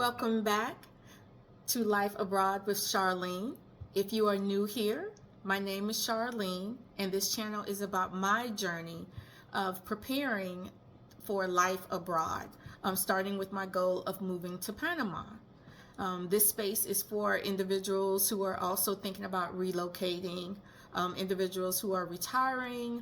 welcome back to Life Abroad with Charlene. If you are new here, my name is Charlene, and this channel is about my journey of preparing for life abroad, starting with my goal of moving to Panama. This space is for individuals who are also thinking about relocating, individuals who are retiring,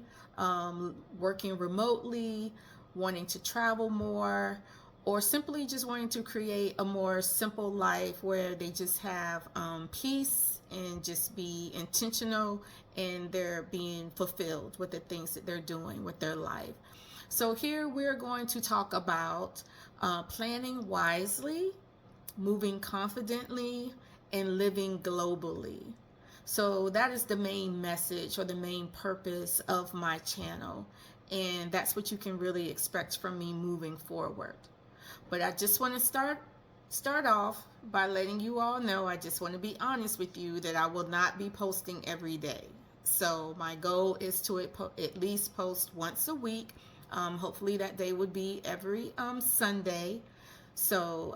working remotely, wanting to travel more, or simply just wanting to create a more simple life where they just have peace and just be intentional and they're being fulfilled with the things that they're doing with their life. So here we're going to talk about planning wisely, moving confidently, and living globally. So that is the main message or the main purpose of my channel. And that's what you can really expect from me moving forward. But I just want to start off by letting you all know, I just want to be honest with you that I will not be posting every day. So my goal is to at least post once a week. Hopefully that day would be every Sunday. So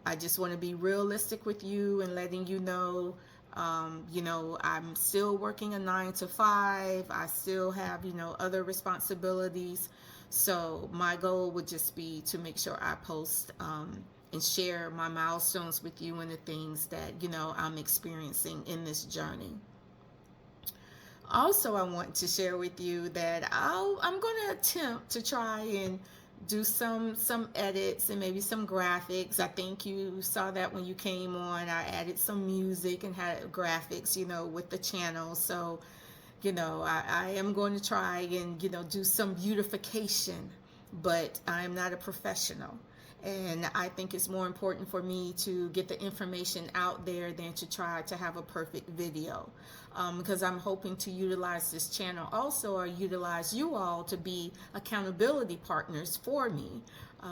I just want to be realistic with you and letting you know, I'm still working a 9 to 5. I still have, other responsibilities. So my goal would just be to make sure I post and share my milestones with you and the things that, I'm experiencing in this journey. Also, I want to share with you that I'm going to attempt to try and do some edits and maybe some graphics. I think you saw that when you came on. I added some music and had graphics, with the channel. So, I am going to try and, do some beautification, but I'm not a professional. And I think it's more important for me to get the information out there than to try to have a perfect video. Because I'm hoping to utilize this channel also, or utilize you all to be accountability partners for me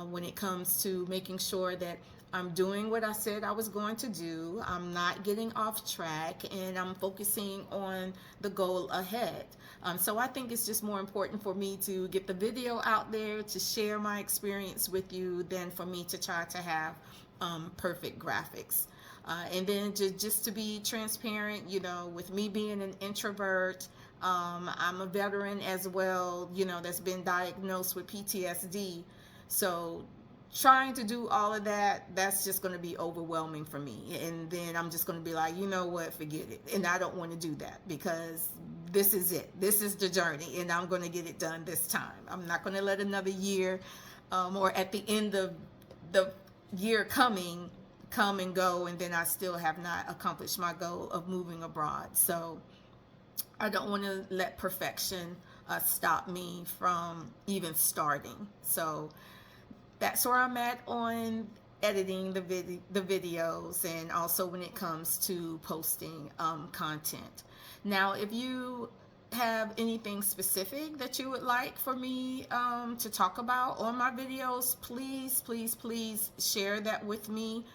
when it comes to making sure that I'm doing what I said I was going to do. I'm not getting off track, and I'm focusing on the goal ahead. So I think it's just more important for me to get the video out there to share my experience with you than for me to try to have perfect graphics. And then just to be transparent, with me being an introvert, I'm a veteran as well, that's been diagnosed with PTSD. So trying to do all of that's just going to be overwhelming for me. And then I'm just going to be like, you know what, forget it. And I don't want to do that because this is it. This is the journey, and I'm going to get it done this time. I'm not going to let another year or at the end of the year come and go, and then I still have not accomplished my goal of moving abroad. So I don't want to let perfection stop me from even starting. So that's where I'm at on editing the videos, and also when it comes to posting content. Now, if you have anything specific that you would like for me to talk about on my videos, please share that with me.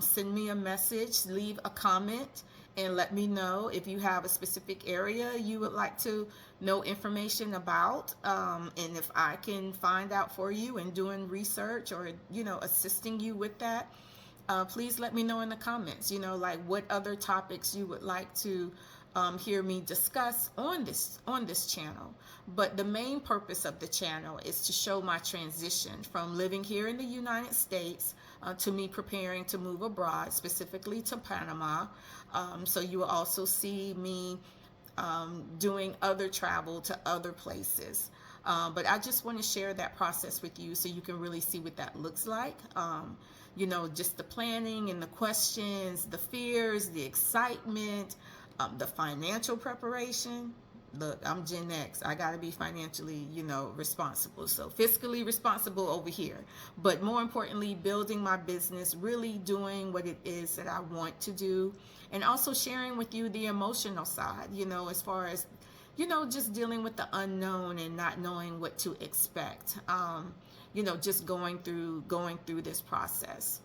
Send me a message, leave a comment, and let me know if you have a specific area you would like to know information about, and if I can find out for you and doing research or assisting you with that. Please let me know in the comments, like what other topics you would like to hear me discuss on this channel. But the main purpose of the channel is to show my transition from living here in the United States to me preparing to move abroad, specifically to Panama. So you will also see me doing other travel to other places. But I just want to share that process with you so you can really see what that looks like. Just the planning and the questions, the fears, the excitement, the financial preparation. Look, I'm Gen X. I got to be financially, responsible. So fiscally responsible over here. But more importantly, building my business, really doing what it is that I want to do. And also sharing with you the emotional side, as far as, just dealing with the unknown and not knowing what to expect. Just going through this process.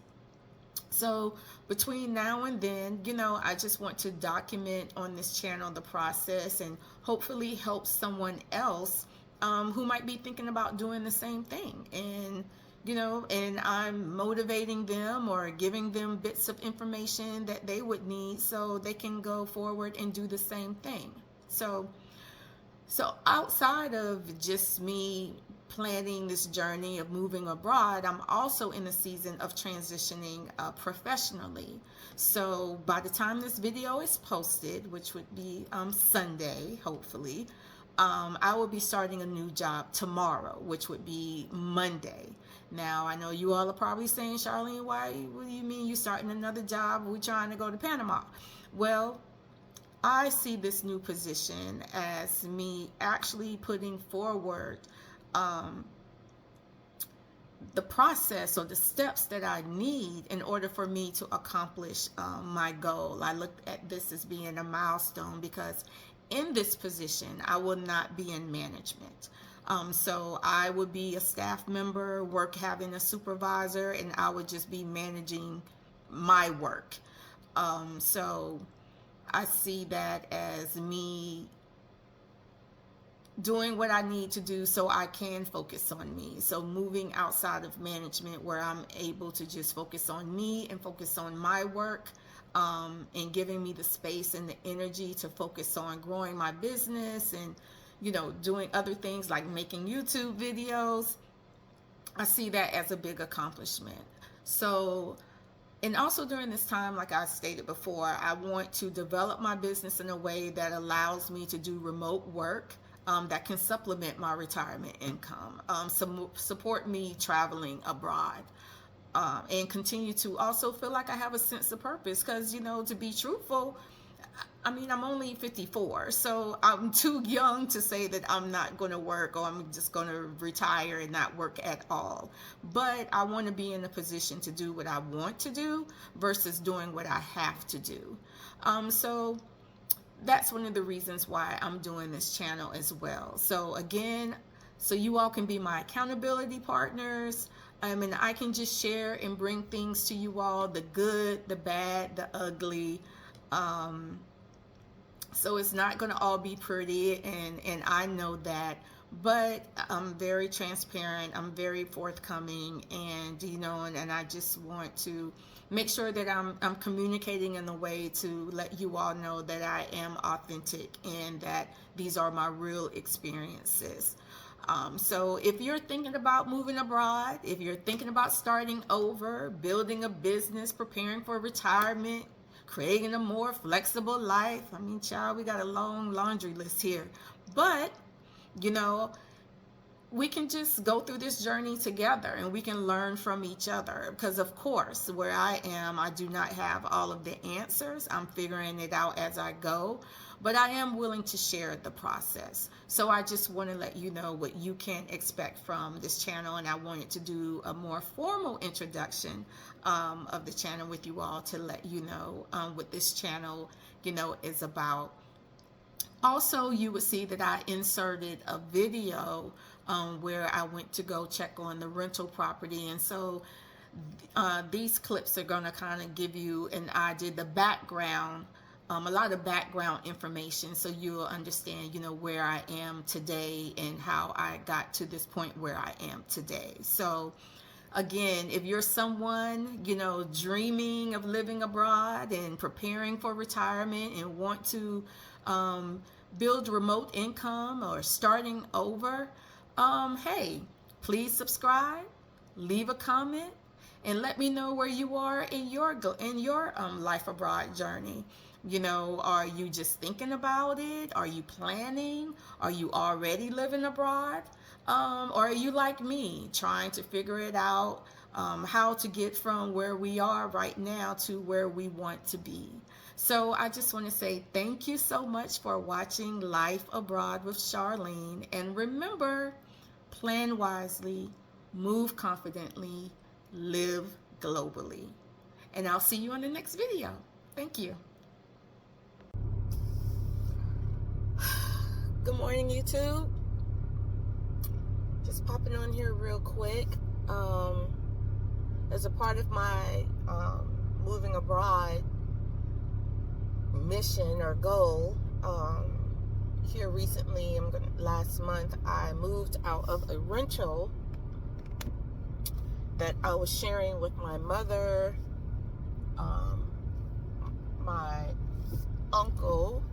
So between now and then, I just want to document on this channel the process and hopefully help someone else who might be thinking about doing the same thing. And, and I'm motivating them or giving them bits of information that they would need so they can go forward and do the same thing. So outside of just me planning this journey of moving abroad, I'm also in a season of transitioning professionally. So by the time this video is posted, which would be Sunday, hopefully, I will be starting a new job tomorrow, which would be Monday. Now, I know you all are probably saying, Charlene, what do you mean you starting another job? We're trying to go to Panama. Well, I see this new position as me actually putting forward the process or the steps that I need in order for me to accomplish my goal. I look at this as being a milestone because in this position, I will not be in management. So I would be a staff member, having a supervisor, and I would just be managing my work. So I see that as me doing what I need to do so I can focus on me. So moving outside of management where I'm able to just focus on me and focus on my work, and giving me the space and the energy to focus on growing my business and, doing other things like making YouTube videos. I see that as a big accomplishment. So, and also during this time, like I stated before, I want to develop my business in a way that allows me to do remote work that can supplement my retirement income, support me traveling abroad, and continue to also feel like I have a sense of purpose. Because, to be truthful, I mean, I'm only 54, so I'm too young to say that I'm not going to work or I'm just going to retire and not work at all. But I want to be in a position to do what I want to do versus doing what I have to do. So that's one of the reasons why I'm doing this channel as well. So again, so you all can be my accountability partners. And I can just share and bring things to you all, the good, the bad, the ugly. So it's not going to all be pretty, and I know that, but I'm very transparent, I'm very forthcoming, and and I just want to make sure that I'm communicating in a way to let you all know that I am authentic and that these are my real experiences. So if you're thinking about moving abroad, if you're thinking about starting over, building a business, preparing for retirement, creating a more flexible life. I mean, child, we got a long laundry list here. But, we can just go through this journey together and we can learn from each other. Because, of course, where I am, I do not have all of the answers. I'm figuring it out as I go. But I am willing to share the process. So I just want to let you know what you can expect from this channel. And I wanted to do a more formal introduction of the channel with you all to let you know what this channel, is about. Also, you would see that I inserted a video where I went to go check on the rental property. And so these clips are going to kind of give you an idea, the background, a lot of background information, so you'll understand, where I am today and how I got to this point where I am today. So again, if you're someone, dreaming of living abroad and preparing for retirement and want to build remote income or starting over, hey, please subscribe, leave a comment, and let me know where you are in your life abroad journey. Are you just thinking about it? Are you planning? Are you already living abroad? Or are you like me, trying to figure it out, how to get from where we are right now to where we want to be? So I just want to say thank you so much for watching Life Abroad with Charlene. And remember, plan wisely, move confidently, live globally. And I'll see you on the next video. Thank you. Good morning, YouTube. Just popping on here real quick. As a part of my moving abroad mission or goal, here recently, last month, I moved out of a rental that I was sharing with my mother, my uncle,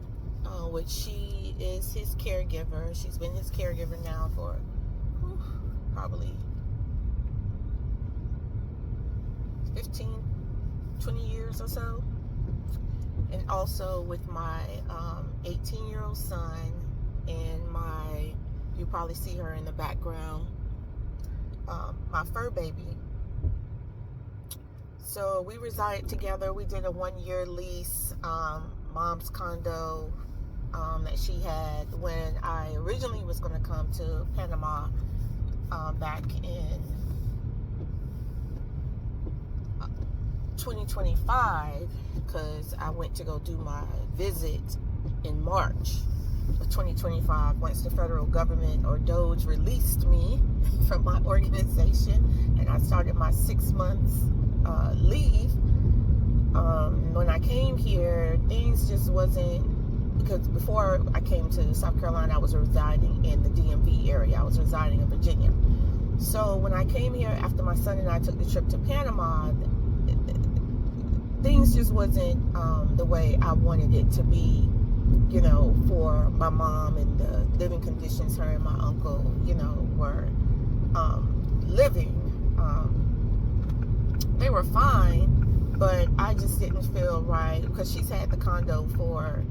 which she is his caregiver. She's been his caregiver now for probably 15, 20 years or so. And also with my 18-year-old son and you probably see her in the background, my fur baby. So we resided together. We did a 1-year lease, mom's condo that she had when I originally was going to come to Panama back in 2025, because I went to go do my visit in March of 2025 once the federal government or Doge released me from my organization, and I started my 6 months leave. When I came here, things just wasn't, because before I came to South Carolina, I was residing in the DMV area. I was residing in Virginia. So when I came here after my son and I took the trip to Panama, things just wasn't the way I wanted it to be, for my mom, and the living conditions her and my uncle, were living. They were fine, but I just didn't feel right, because she's had the condo for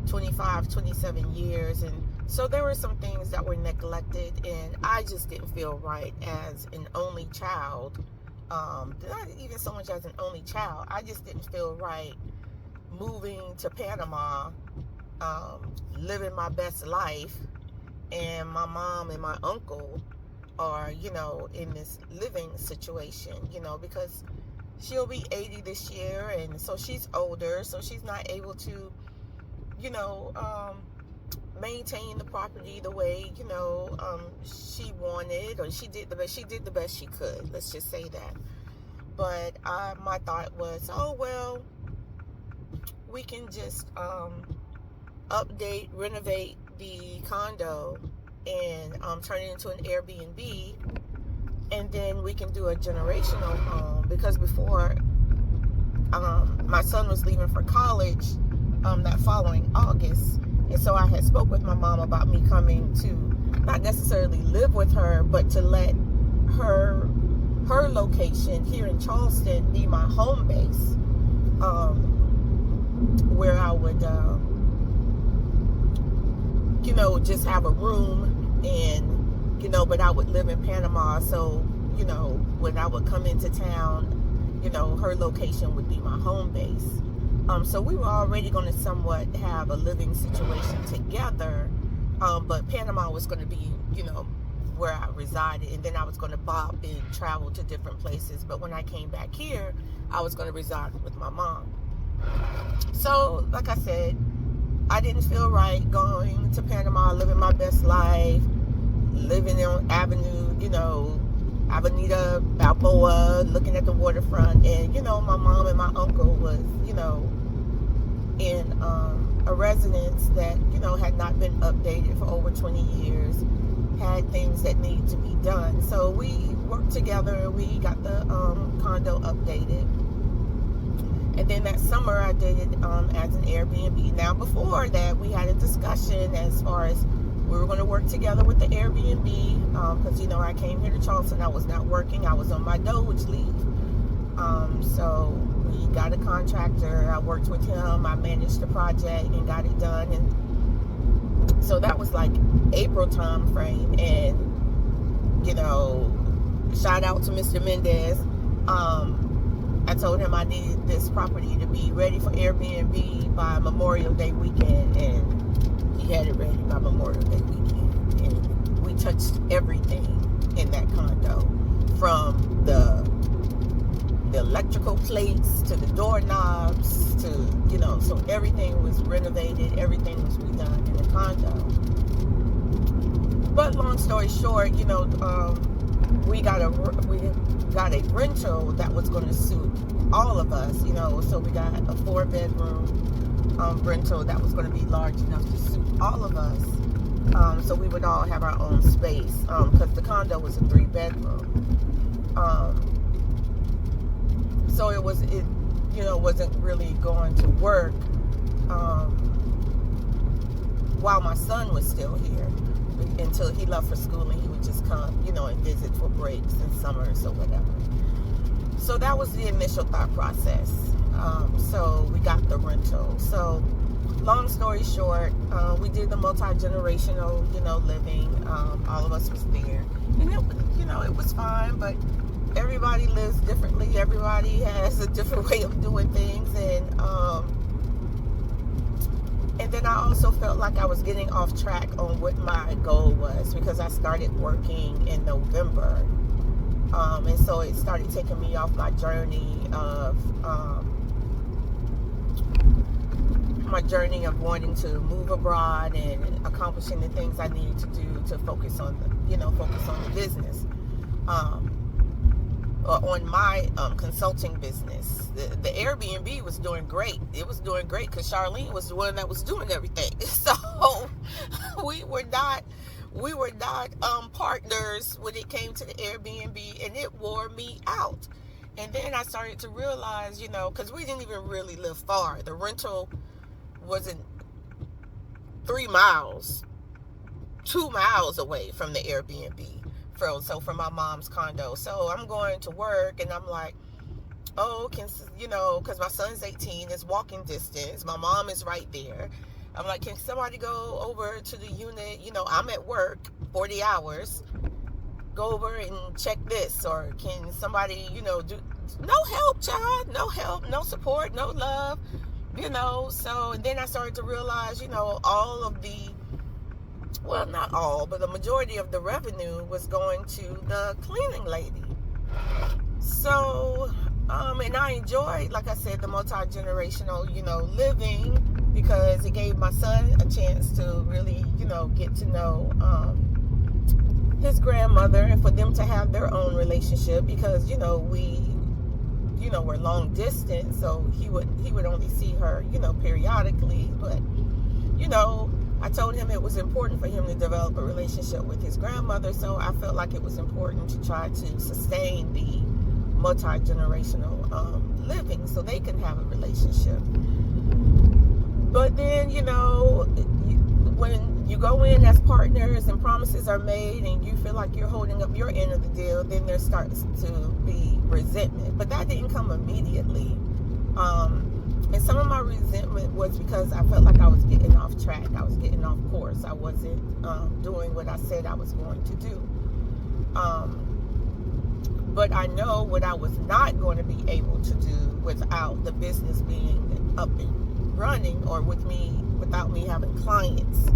25, 27 years, and so there were some things that were neglected, and I just didn't feel right as an only child. Not even so much as an only child. I just didn't feel right moving to Panama, living my best life, and my mom and my uncle are, in this living situation, because she'll be 80 this year, and so she's older, so she's not able to, maintain the property the way, she wanted, or she did the best she could. Let's just say that. But my thought was, oh, well, we can just update, renovate the condo, and turn it into an Airbnb, and then we can do a generational home, because before my son was leaving for college that following August, and so I had spoke with my mom about me coming to not necessarily live with her, but to let her location here in Charleston be my home base, where I would just have a room, and but I would live in Panama, so when I would come into town, her location would be my home base. So we were already going to somewhat have a living situation together, but Panama was going to be, where I resided, and then I was going to bob and travel to different places. But when I came back here, I was going to reside with my mom. So, like I said, I didn't feel right going to Panama, living my best life, living on Avenida Balboa, looking at the waterfront, and my mom and my uncle was in a residence that had not been updated for over 20 years, had things that needed to be done. So we worked together, we got the condo updated, and then that summer I did it as an Airbnb. Now before that, we had a discussion as far as we were going to work together with the Airbnb, because I came here to Charleston, I was not working, I was on my Doge leave. So we got a contractor, I worked with him, I managed the project and got it done, and so that was like April time frame. And shout out to Mr. Mendez. I told him I needed this property to be ready for Airbnb by Memorial Day weekend, and he had it ready by Memorial Day weekend. And we touched everything in that condo, from the electrical plates to the doorknobs to so everything was renovated, everything was redone in the condo. But long story short, we got a rental that was going to suit all of us, so we got a 4-bedroom rental that was going to be large enough to suit all of us, so we would all have our own space, because the condo was a 3-bedroom. So it wasn't really going to work um, while my son was still here, until he left for school, and he would just come, and visit for breaks and summers or whatever. So that was the initial thought process. So we got the rental. So long story short, we did the multi-generational, living. All of us was there, and it was fine. But everybody lives differently. Everybody has a different way of doing things, and then I also felt like I was getting off track on what my goal was, because I started working in November. And so it started taking me off my journey of wanting to move abroad and accomplishing the things I needed to do to focus on the business, or on my consulting business. The Airbnb was doing great. It was doing great because Charlene was the one that was doing everything. So we were not partners when it came to the Airbnb, and it wore me out. And then I started to realize, because we didn't even really live far. The rental wasn't 3 miles, 2 miles away from the Airbnb, from my mom's condo. So I'm going to work, and I'm like, oh, because my son's 18, it's walking distance. My mom is right there. I'm like, can somebody go over to the unit? I'm at work 40 hours. Go over and check this. Or can somebody, do... No help, child. No help, no support, no love. So, and then I started to realize, all of the... Well, not all, but the majority of the revenue was going to the cleaning lady. So, and I enjoyed, like I said, the multi-generational, living, because it gave my son a chance to really, get to know his grandmother, and for them to have their own relationship, because, we, were long distance, so he would only see her, periodically. But, I told him it was important for him to develop a relationship with his grandmother, so I felt like it was important to try to sustain the multi-generational living so they can have a relationship. But then, when you go in as partners and promises are made and you feel like you're holding up your end of the deal, then there starts to be resentment. But that didn't come immediately. And some of my resentment was because I felt like I was getting off track. I was getting off course. I wasn't doing what I said I was going to do. But I know what I was not going to be able to do without the business being up and running, or without me having clients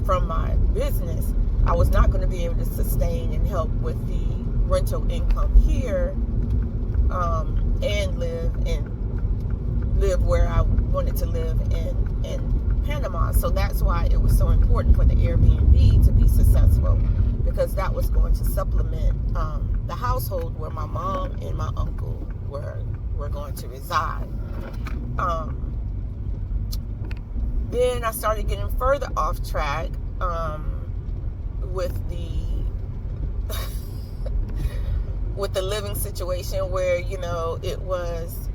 from my business. I was not going to be able to sustain and help with the rental income here, and live where I wanted to live in Panama. So that's why it was so important for the Airbnb to be successful, because that was going to supplement the household where my mom and my uncle were going to reside. Then I started getting further off track with the with the living situation, where it was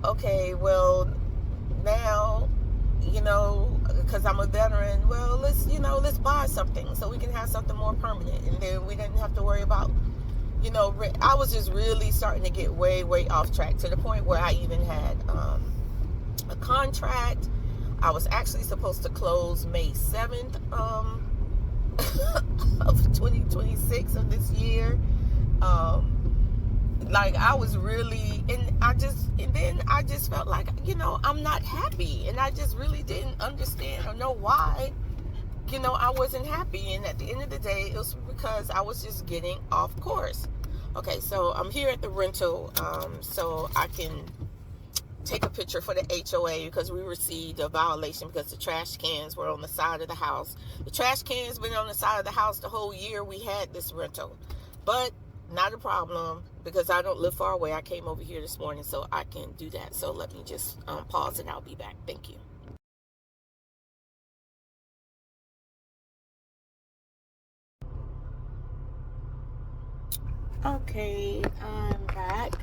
okay. Well, now because I'm a veteran, well, let's buy something so we can have something more permanent, and then we didn't have to worry about I was just really starting to get way off track, to the point where I even had a contract. I was actually supposed to close May 7th of 2026 of this year. Like I was really, and then I just felt like, I'm not happy, and I just really didn't understand or know why, I wasn't happy. And at the end of the day, it was because I was just getting off course. Okay, so I'm here at the rental, so I can take a picture for the HOA, because we received a violation because the trash cans were on the side of the house. The trash cans been on the side of the house the whole year we had this rental, but not a problem, because I don't live far away. I came over here this morning, so I can do that. So let me just pause, and I'll be back. Thank you. Okay, I'm back.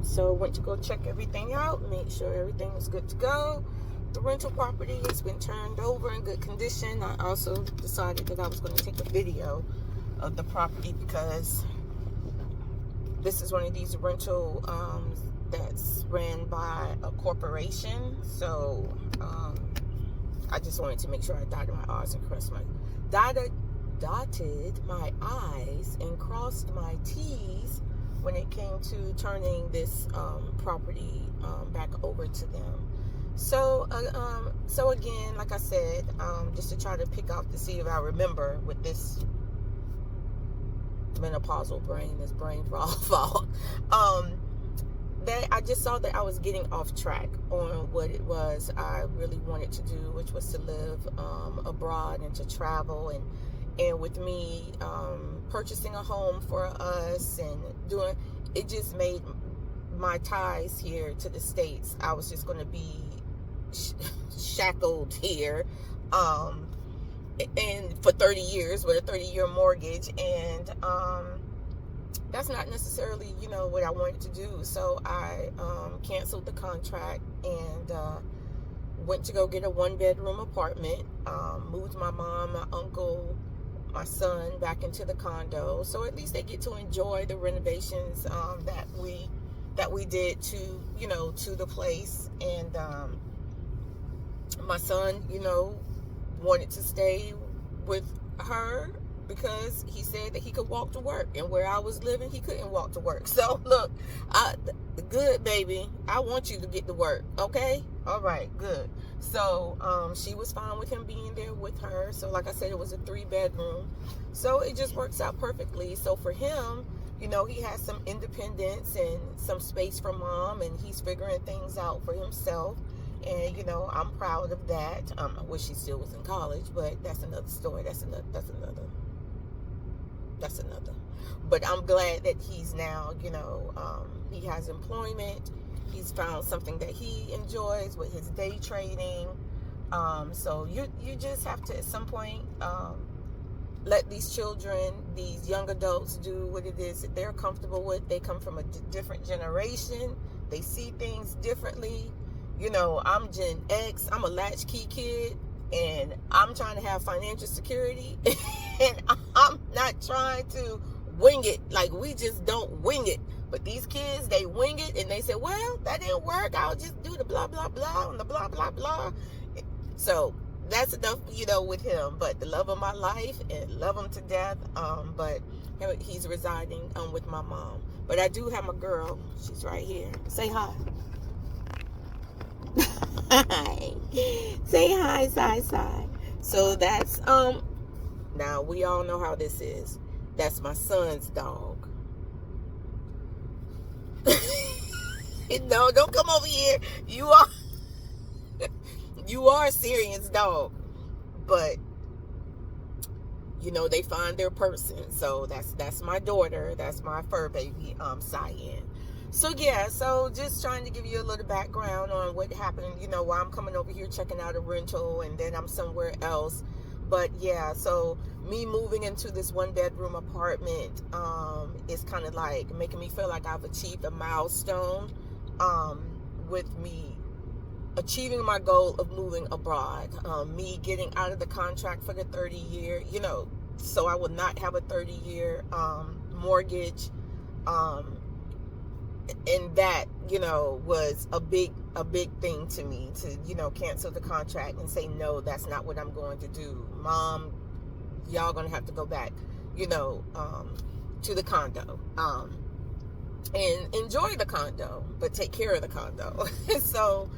So went to go check everything out, make sure everything was good to go. The rental property has been turned over in good condition. I also decided that I was going to take a video of the property because this is one of these rental that's ran by a corporation. So I just wanted to make sure I dotted my R's and crossed my dotted my I's and crossed my T's when it came to turning this property back over to them. So again, like I said, just to try to pick out to see if I remember with this menopausal brain, this brain fog, that I just saw that I was getting off track on what it was I really wanted to do, which was to live abroad and to travel, and with me purchasing a home for us and doing it, just made my ties here to the States. I was just going to be shackled here and for 30 years with a 30-year mortgage, and that's not necessarily, what I wanted to do. So I canceled the contract and went to go get a 1-bedroom apartment, moved my mom, my uncle, my son back into the condo, so at least they get to enjoy the renovations that we did to the place. And my son wanted to stay with her because he said that he could walk to work, and where I was living he couldn't walk to work. So look, good baby, I want you to get to work, okay? All right, good. So she was fine with him being there with her. So like I said, it was a 3-bedroom, so it just works out perfectly. So for him, he has some independence and some space for mom, and he's figuring things out for himself. And I'm proud of that. I wish he still was in college, but that's another story. That's another. But I'm glad that he's now, he has employment. He's found something that he enjoys with his day trading. So you just have to, at some point, let these children, these young adults, do what it is that they're comfortable with. They come from a different generation. They see things differently. I'm Gen X. I'm a latchkey kid, and I'm trying to have financial security, and I'm not trying to wing it. Like, we just don't wing it. But these kids, they wing it, and they say, well, that didn't work. I'll just do the blah, blah, blah, and the blah, blah, blah. So that's enough, with him. But the love of my life, and love him to death. But he's residing with my mom. But I do have my girl. She's right here. Say hi. Hi. Say hi, Sai. So that's now we all know how this is. That's my son's dog. No, don't come over here. You are Syrian's dog. But they find their person. So that's my daughter. That's my fur baby, Cyan. So yeah, so just trying to give you a little background on what happened, while I'm coming over here checking out a rental, and then I'm somewhere else. But yeah, so me moving into this 1-bedroom apartment is kind of like making me feel like I've achieved a milestone with me achieving my goal of moving abroad, me getting out of the contract for the 30-year, so I will not have a 30-year mortgage. And that, was a big thing to me, to, cancel the contract and say, no, that's not what I'm going to do. Mom, y'all gonna have to go back, to the condo, and enjoy the condo, but take care of the condo. So,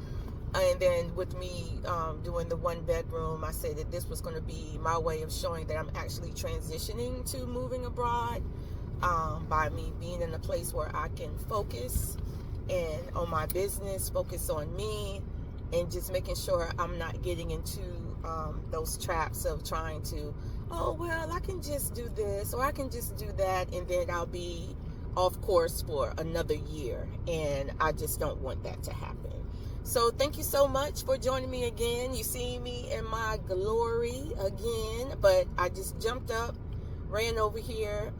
and then with me doing the 1-bedroom, I said that this was going to be my way of showing that I'm actually transitioning to moving abroad. By me being in a place where I can focus and on my business, focus on me, and just making sure I'm not getting into those traps of trying to, oh, well, I can just do this or I can just do that, and then I'll be off course for another year, and I just don't want that to happen. So thank you so much for joining me again. You see me in my glory again, but I just jumped up, ran over here,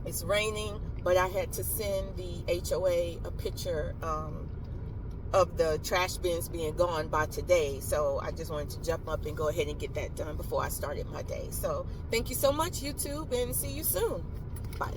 It's raining, but I had to send the HOA a picture of the trash bins being gone by today. So I just wanted to jump up and go ahead and get that done before I started my day. So thank you so much, YouTube, and see you soon. Bye.